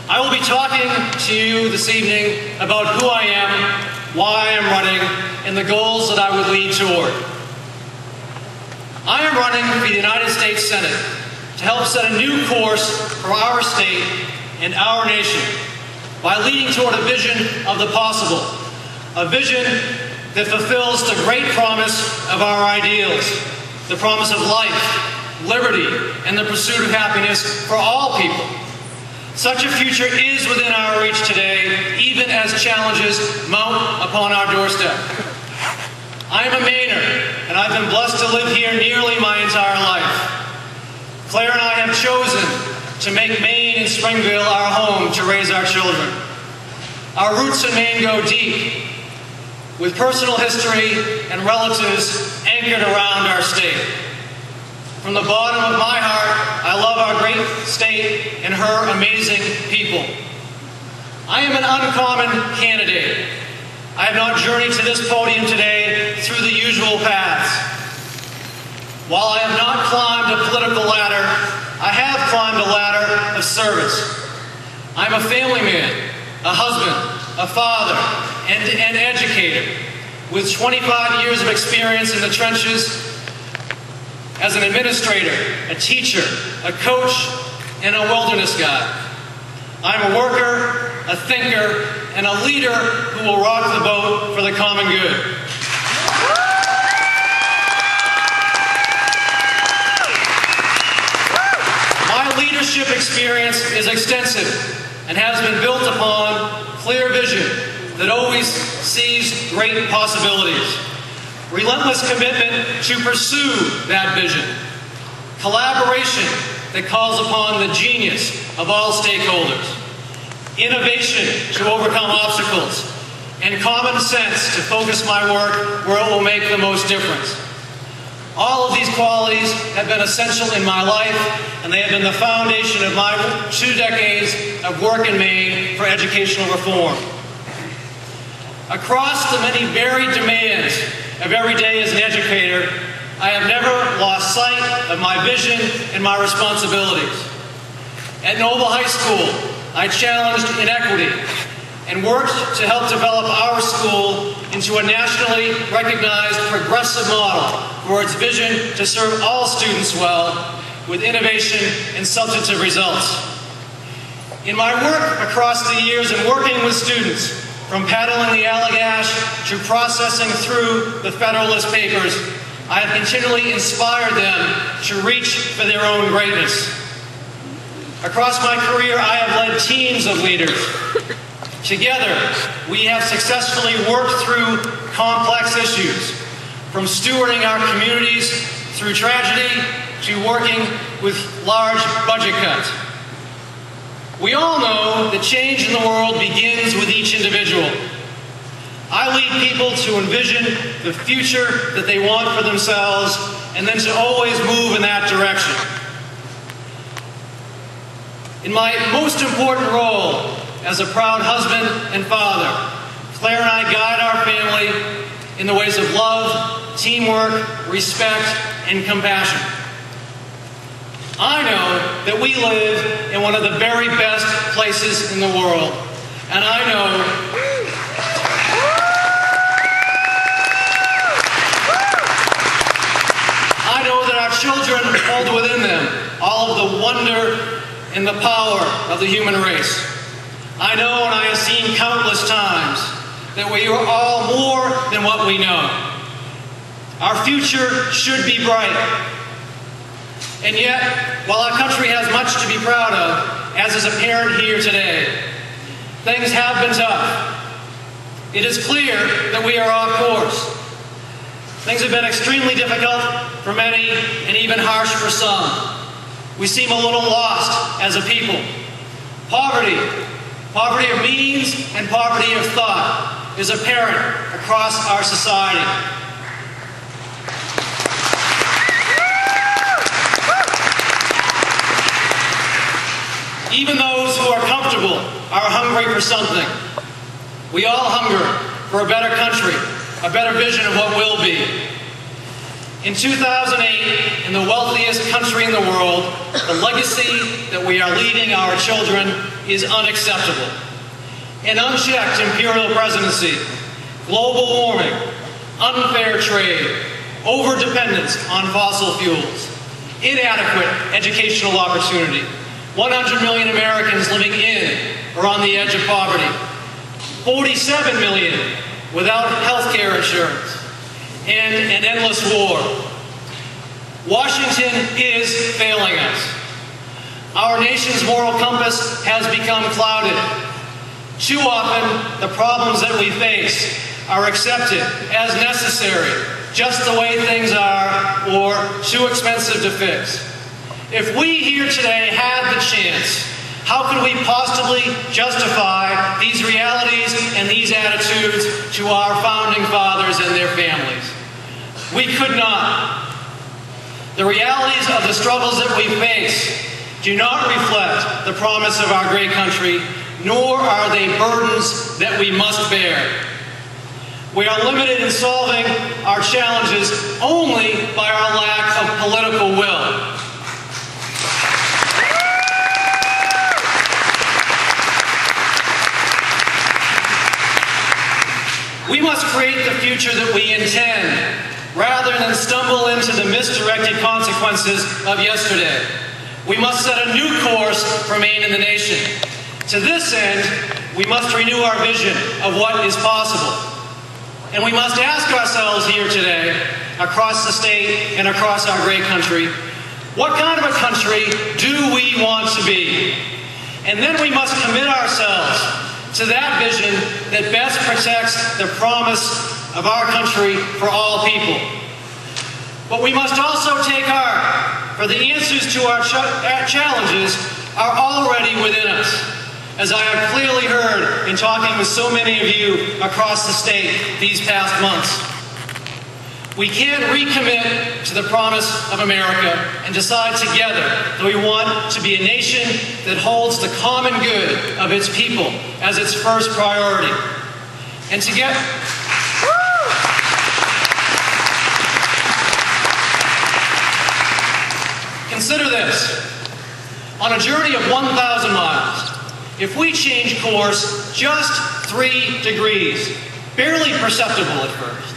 I will be talking to you this evening about who I am, why I am running, and the goals that I would lead toward. I am running for the United States Senate to help set a new course for our state and our nation by leading toward a vision of the possible, a vision that fulfills the great promise of our ideals, the promise of life, liberty, and the pursuit of happiness for all people. Such a future is within our reach today, even as challenges mount upon our doorstep. I am a Mainer, and I've been blessed to live here nearly my entire life. Claire and I have chosen to make Maine and Springville our home to raise our children. Our roots in Maine go deep, with personal history and relatives anchored around our state. From the bottom of my heart, I love our great state and her amazing people. I am an uncommon candidate. I have not journeyed to this podium today through the usual paths. While I have not climbed a political ladder, I have climbed a ladder of service. I'm a family man, a husband, a father, and an educator with 25 years of experience in the trenches as an administrator, a teacher, a coach, and a wilderness guide. I'm a worker, a thinker, and a leader who will rock the boat for the common good. My leadership experience is extensive and has been built upon clear vision that always sees great possibilities. Relentless commitment to pursue that vision. Collaboration that calls upon the genius of all stakeholders. Innovation to overcome obstacles. And common sense to focus my work where it will make the most difference. All of these qualities have been essential in my life, and they have been the foundation of my 2 decades of work in Maine for educational reform. Across the many varied demands of every day as an educator, I have never lost sight of my vision and my responsibilities. At Noble High School, I challenged inequity and worked to help develop our school into a nationally recognized progressive model for its vision to serve all students well with innovation and substantive results. In my work across the years and working with students, from paddling the Allagash to processing through the Federalist Papers, I have continually inspired them to reach for their own greatness. Across my career, I have led teams of leaders. Together, we have successfully worked through complex issues, from stewarding our communities through tragedy to working with large budget cuts. We all know that change in the world begins with each individual. I lead people to envision the future that they want for themselves and then to always move in that direction. In my most important role as a proud husband and father, Claire and I guide our family in the ways of love, teamwork, respect, and compassion. I know that we live in one of the very best places in the world, and I know that our children hold within them all of the wonder and the power of the human race. I know, and I have seen countless times, that we are all more than what we know. Our future should be bright. And yet, while our country has much to be proud of, as is apparent here today, things have been tough. It is clear that we are off course. Things have been extremely difficult for many and even harsh for some. We seem a little lost as a people. Poverty of means and poverty of thought is apparent across our society. Even those who are comfortable are hungry for something. We all hunger for a better country, a better vision of what will be. In 2008, in the wealthiest country in the world, the legacy that we are leaving our children is unacceptable. An unchecked imperial presidency, global warming, unfair trade, overdependence on fossil fuels, inadequate educational opportunity, 100 million Americans living in or on the edge of poverty, 47 million without health care insurance, and an endless war. Washington is failing us. Our nation's moral compass has become clouded. Too often, the problems that we face are accepted as necessary, just the way things are, or too expensive to fix. If we here today had the chance, how could we possibly justify these realities and these attitudes to our founding fathers and their families? We could not. The realities of the struggles that we face do not reflect the promise of our great country, nor are they burdens that we must bear. We are limited in solving our challenges only by our lack of political will. We must create the future that we intend, rather than stumble into the misdirected consequences of yesterday. We must set a new course for Maine and the nation. To this end, we must renew our vision of what is possible. And we must ask ourselves here today, across the state and across our great country, what kind of a country do we want to be? And then we must commit ourselves to that vision that best protects the promise of our country for all people. But we must also take heart, for the answers to our challenges are already within us, as I have clearly heard in talking with so many of you across the state these past months. We can recommit to the promise of America and decide together that we want to be a nation that holds the common good of its people as its first priority. And together, consider this. On a journey of 1,000 miles, if we change course just 3 degrees, barely perceptible at first,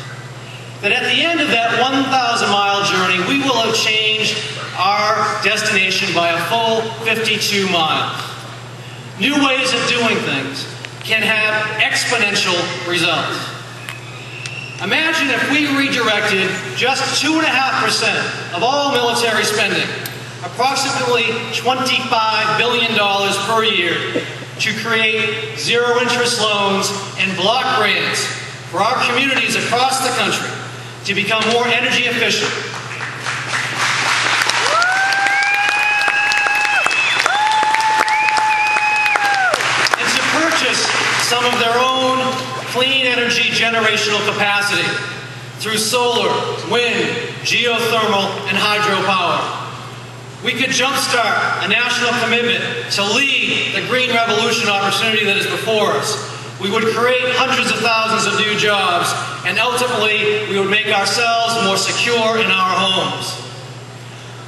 that at the end of that 1,000-mile journey, we will have changed our destination by a full 52 miles. New ways of doing things can have exponential results. Imagine if we redirected just 2.5% of all military spending, approximately $25 billion per year, to create zero-interest loans and block grants for our communities across the country to become more energy efficient. And to purchase some of their own clean energy generational capacity through solar, wind, geothermal, and hydropower. We could jumpstart a national commitment to lead the green revolution opportunity that is before us. We would create hundreds of thousands of new jobs, and ultimately, we would make ourselves more secure in our homes.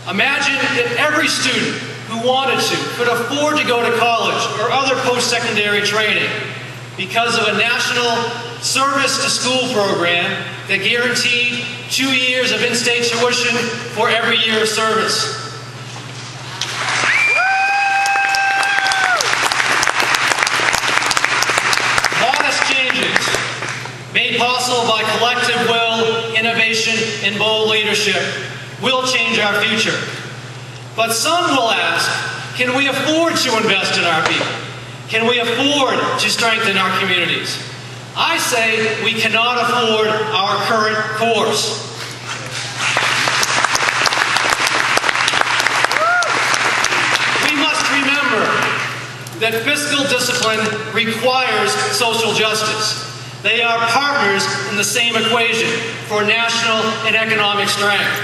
Imagine if every student who wanted to could afford to go to college or other post-secondary training because of a national service-to-school program that guaranteed 2 years of in-state tuition for every year of service. Made possible by collective will, innovation, and bold leadership, will change our future. But some will ask, can we afford to invest in our people? Can we afford to strengthen our communities? I say we cannot afford our current course. We must remember that fiscal discipline requires social justice. They are partners in the same equation for national and economic strength.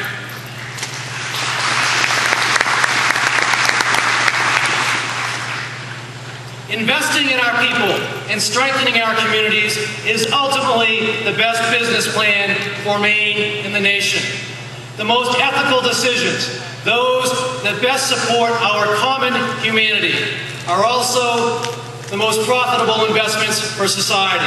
Investing in our people and strengthening our communities is ultimately the best business plan for Maine and the nation. the most ethical decisions, those that best support our common humanity, are also the most profitable investments for society.